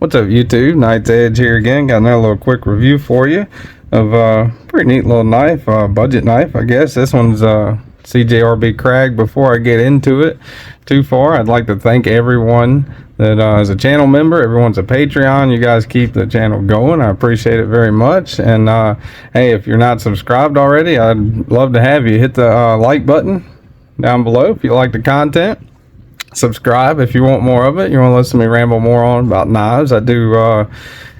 What's up, YouTube? Knight's Edge here again. Got another little quick review for you of a pretty neat little knife, budget knife, I guess. This one's CJRB Crag. Before I get into it too far, I'd like to thank everyone that is a channel member. Everyone's a Patreon. You guys keep the channel going. I appreciate it very much. And hey, if you're not subscribed already, I'd love to have you hit the like button down below if you like the content. Subscribe if you want more of it. You want to listen to me ramble more on about knives. I do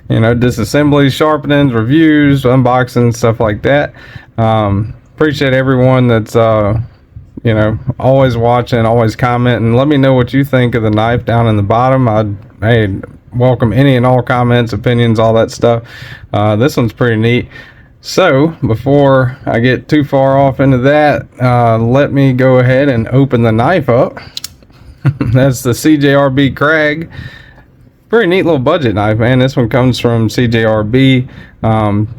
you know, disassemblies, sharpenings, reviews, unboxings, stuff like that. Appreciate everyone that's you know, always watching, always commenting. Let me know what you think of the knife down in the bottom. I'd welcome any and all comments, opinions, all that stuff. This one's pretty neat. So before I get too far off into that, let me go ahead and open the knife up. That's the CJRB Crag. Pretty neat little budget knife, man. This one comes from CJRB,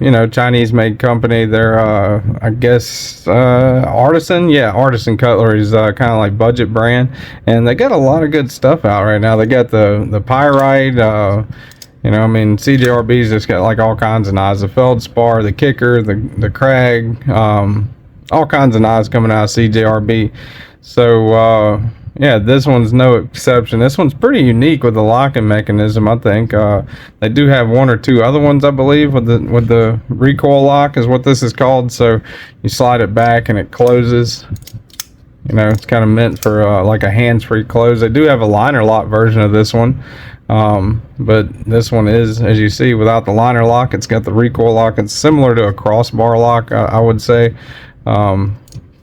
you know, Chinese made company. They're I guess Artisan. Yeah, Artisan Cutlery is kind of like budget brand, and they got a lot of good stuff out right now. They got the pyrite, you know, I mean, CJRB's just got like all kinds of knives, the feldspar, the kicker, the Crag, all kinds of knives coming out of CJRB. So yeah, this one's no exception. This one's pretty unique with the locking mechanism, I think. They do have one or two other ones, I believe, with the recoil lock is what this is called. So you slide it back and it closes. You know, it's kind of meant for like a hands-free close. They do have a liner lock version of this one. But this one is, as you see, without the liner lock. It's got the recoil lock. It's similar to a crossbar lock, I would say.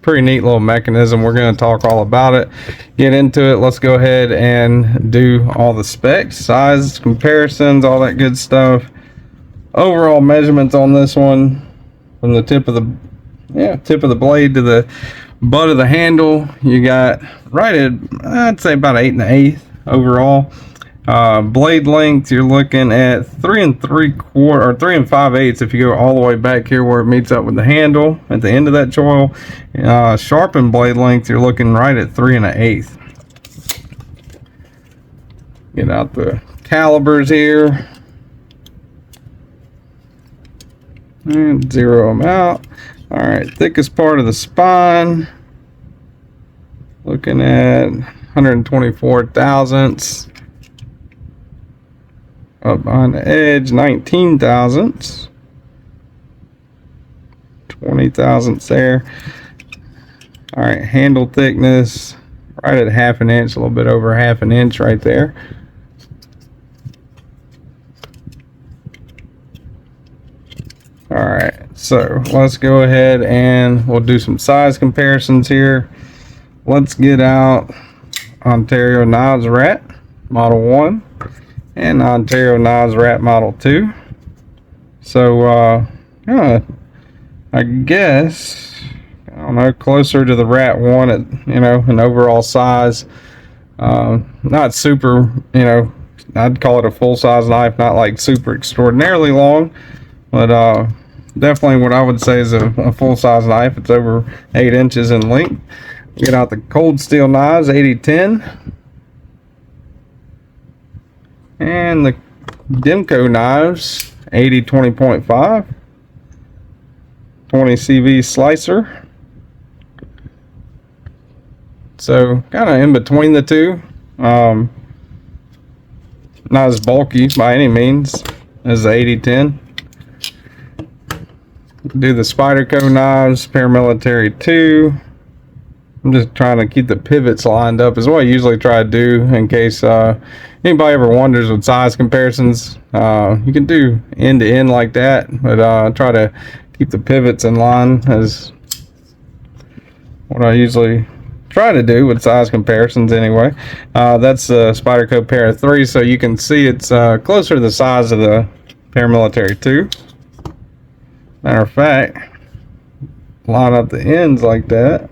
Pretty neat little mechanism. We're going to talk all about it, get into it. Let's go ahead and do all the specs, size comparisons, all that good stuff. Overall measurements on this one, from the tip of the blade to the butt of the handle, you got right at, I'd say, about 8 1/8 overall. Blade length, you're looking at 3 3/4 or 3 5/8 if you go all the way back here where it meets up with the handle at the end of that choil. Sharpened blade length, you're looking right at 3 1/8. Get out the calibers here and zero them out. All right, thickest part of the spine, looking at 124 thousandths. Up on the edge, 19 thousandths, 20 thousandths there. All right, handle thickness right at 1/2 inch, a little bit over 1/2 inch right there. All right, so let's go ahead and we'll do some size comparisons here. Let's get out Ontario Knives Rat Model 1 and Ontario Knives Rat Model 2. So I guess, I don't know, closer to the Rat 1 at, you know, an overall size. Not super, you know, I'd call it a full size knife, not like super extraordinarily long, but definitely what I would say is a full size knife. It's over 8 inches in length. Get out the cold steel knives, 8010. And the Demco knives, 80-20.5, 20 CV slicer. So kind of in between the two. Not as bulky by any means as the 8010. Do the Spyderco knives, Paramilitary 2. I'm just trying to keep the pivots lined up is what I usually try to do in case anybody ever wonders with size comparisons. You can do end to end like that, but try to keep the pivots in line as what I usually try to do with size comparisons anyway. That's the Spyderco Para 3, so you can see it's closer to the size of the Paramilitary 2. Matter of fact, line up the ends like that.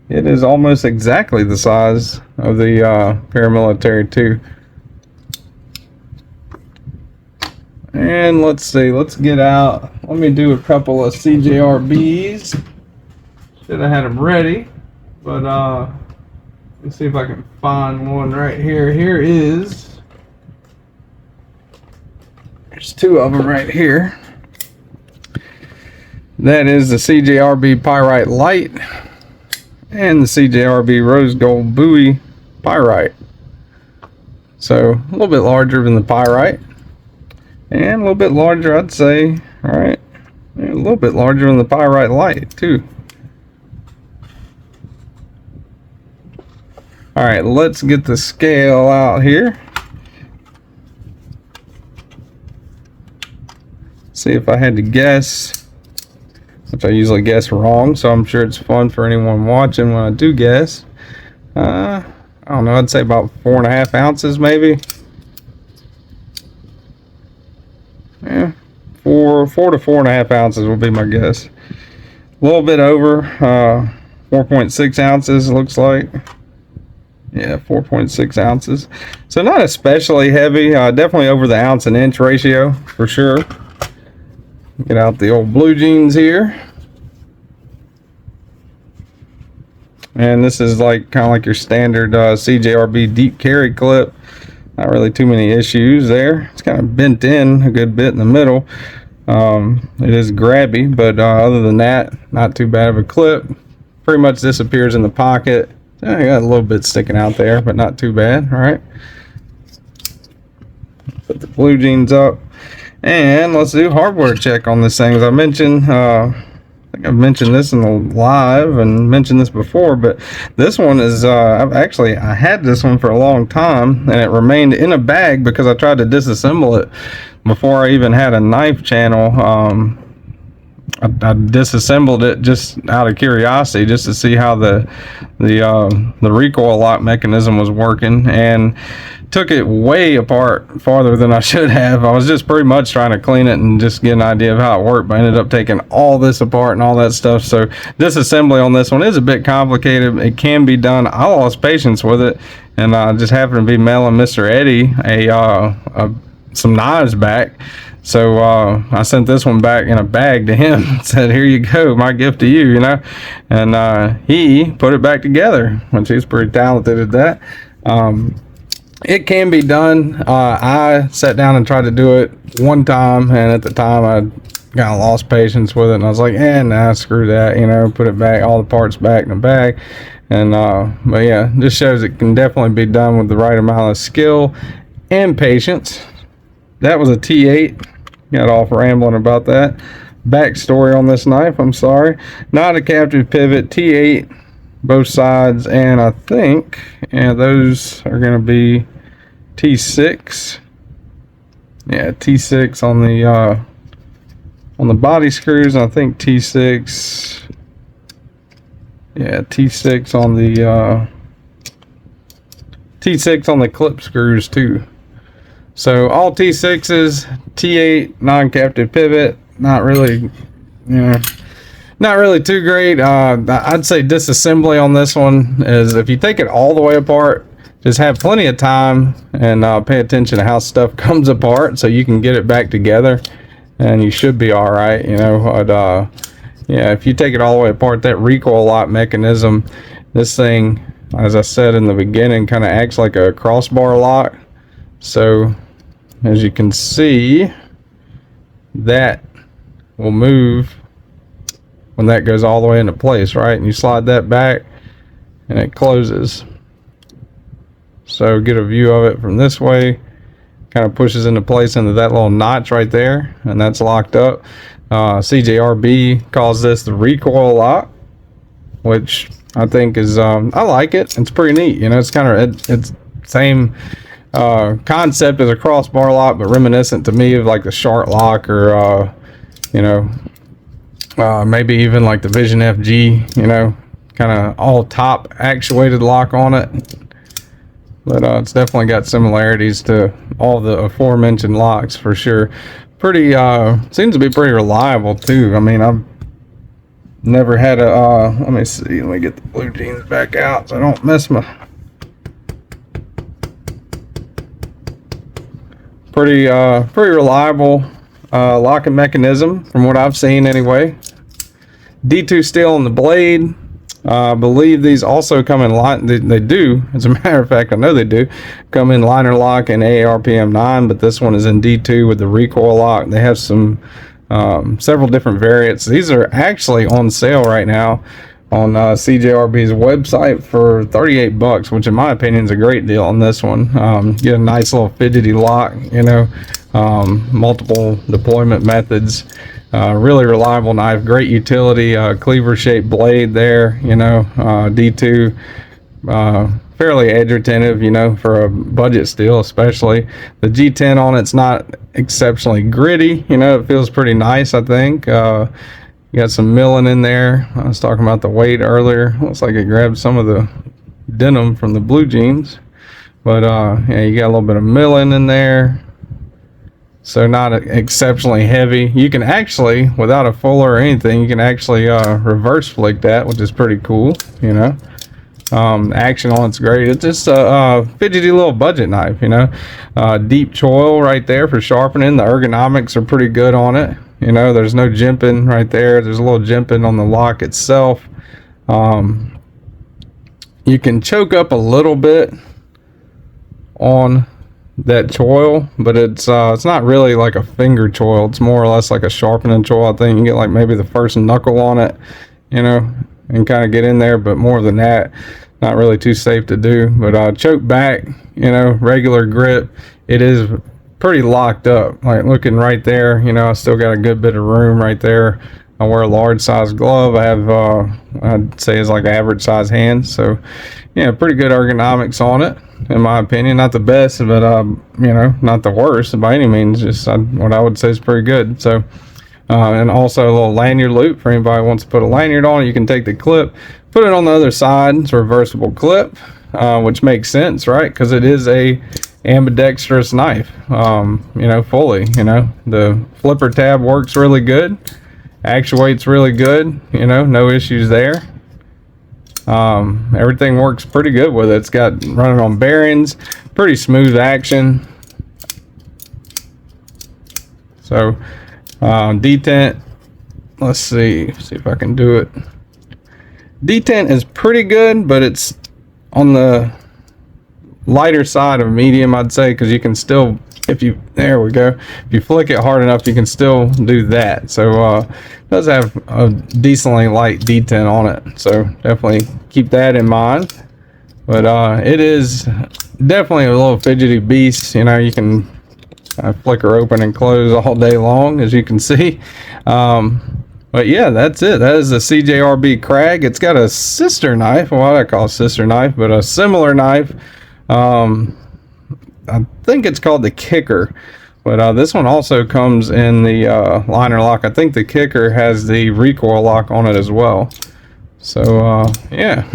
It is almost exactly the size of the Paramilitary 2. And let's see, let's get out. Let me do a couple of CJRBs. Should have had them ready, but let's see if I can find one right here. Here is There's two of them right here. That is the CJRB Pyrite Light and the CJRB Rose Gold Buoy Pyrite. So a little bit larger than the Pyrite, and a little bit larger, I'd say. All right, a little bit larger than the Pyrite Light too. All right, let's get the scale out here. See if I had to guess, which I usually guess wrong, so I'm sure it's fun for anyone watching when I do guess. I don't know, I'd say about 4.5 ounces maybe. Yeah, 4 to 4.5 ounces will be my guess. A little bit over 4.6 ounces, looks like. Yeah, 4.6 ounces. So not especially heavy, definitely over the ounce and inch ratio for sure. Get out the old blue jeans here. And this is like kind of like your standard CJRB deep carry clip. Not really too many issues there. It's kind of bent in a good bit in the middle. It is grabby, but other than that, not too bad of a clip. Pretty much disappears in the pocket. I got a little bit sticking out there, but not too bad. All right. Put the blue jeans up. And let's do hardware check on this thing. As I mentioned, I think I've mentioned this in the live and mentioned this before, but this one is, I had this one for a long time, and it remained in a bag because I tried to disassemble it before I even had a knife channel. I disassembled it just out of curiosity, just to see how the recoil lock mechanism was working, and took it way apart, farther than I should have. I was just pretty much trying to clean it and just get an idea of how it worked, but I ended up taking all this apart and all that stuff. So disassembly on this one is a bit complicated. It can be done. I lost patience with it, and I just happened to be mailing Mr. Eddie some knives back. So I sent this one back in a bag to him and said, here you go, my gift to you, you know. And he put it back together, which he's pretty talented at that. It can be done. I sat down and tried to do it one time, and at the time I kind of lost patience with it, and I was like, nah, screw that, you know, put it back, all the parts back in the bag. And but yeah, this shows it can definitely be done with the right amount of skill and patience. That was a T8. Got off rambling about that. Backstory on this knife, I'm sorry. Not a captive pivot, T8, both sides, and I think, yeah, those are going to be T6. Yeah, T6 on the body screws, and I think T6. Yeah, T6 on the T6 on the clip screws too. So all T6s, T8 non-captive pivot. Not really, you know, not really too great. I'd say disassembly on this one is, if you take it all the way apart, just have plenty of time and pay attention to how stuff comes apart so you can get it back together, and you should be all right, you know. But yeah, if you take it all the way apart, that recoil lock mechanism, this thing, as I said in the beginning, kind of acts like a crossbar lock. So as you can see, that will move when that goes all the way into place, right? And you slide that back and it closes. So get a view of it from this way. Kind of pushes into place into that little notch right there, and that's locked up. CJRB calls this the recoil lock, which I think is, I like it. It's pretty neat, you know. It's kind of, it's same concept as a crossbar lock, but reminiscent to me of like the Shark lock, or you know, maybe even like the Vision FG, you know, kind of all top actuated lock on it. But it's definitely got similarities to all the aforementioned locks for sure. Pretty seems to be pretty reliable too. I mean, I've never had a let me see, let me get the blue jeans back out so I don't mess my pretty reliable locking mechanism from what I've seen anyway. D2 steel on the blade. I believe these also come in line. They do, as a matter of fact, I know they do come in liner lock and ARPM 9, but this one is in D2 with the recoil lock. They have some several different variants. These are actually on sale right now on CJRB's website for 38 bucks, which in my opinion is a great deal on this one. Get a nice little fidgety lock, you know, multiple deployment methods. Really reliable knife, great utility, cleaver shaped blade there, you know, D2, fairly edge retentive, you know, for a budget steel especially. The G10 on it's not exceptionally gritty, you know, it feels pretty nice, I think. You got some milling in there. I was talking about the weight earlier. Looks like it grabbed some of the denim from the blue jeans. But yeah, you got a little bit of milling in there. So not exceptionally heavy. You can actually, without a fuller or anything, you can actually reverse flick that, which is pretty cool, you know. Action on it's great. It's just a fidgety little budget knife, you know. Deep choil right there for sharpening. The ergonomics are pretty good on it. You know, there's no jimping right there. There's a little jimping on the lock itself. You can choke up a little bit on that choil, but it's not really like a finger choil. It's more or less like a sharpening choil. I think you can get like maybe the first knuckle on it, you know, and kind of get in there, but more than that, not really too safe to do. But choke back, you know, regular grip, it is pretty locked up. Like looking right there, you know, I still got a good bit of room right there. I wear a large size glove. I have I'd say it's like average size hands, so yeah, pretty good ergonomics on it in my opinion. Not the best, but you know, not the worst by any means. Just what I would say is pretty good. So and also a little lanyard loop for anybody who wants to put a lanyard on it. You can take the clip, put it on the other side. It's a reversible clip, which makes sense, right? Because it is a ambidextrous knife, you know, fully, you know. The flipper tab works really good, actuates really good, you know, no issues there. Everything works pretty good with it. It's got running on bearings, pretty smooth action. So detent, let's see if I can do it. Detent is pretty good, but it's on the lighter side of medium, I'd say, because you can still, there we go, if you flick it hard enough, you can still do that. So it does have a decently light detent on it, so definitely keep that in mind. But it is definitely a little fidgety beast. You know, you can flicker open and close all day long, as you can see. But yeah, that's it. That is the CJRB Crag. It's got a sister knife, well, I call it sister knife, but a similar knife. I think it's called the Kicker, but this one also comes in the liner lock. I think the Kicker has the recoil lock on it as well. So yeah,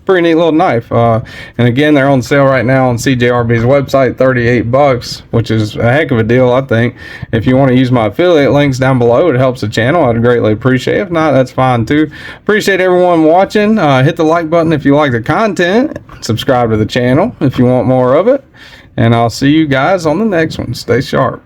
pretty neat little knife. And again, they're on sale right now on CJRB's website, 38 bucks, which is a heck of a deal, I think. If you want to use my affiliate links down below, it helps the channel. I'd greatly appreciate it. If not, that's fine too. Appreciate everyone watching. Hit the like button if you like the content. Subscribe to the channel if you want more of it. And I'll see you guys on the next one. Stay sharp.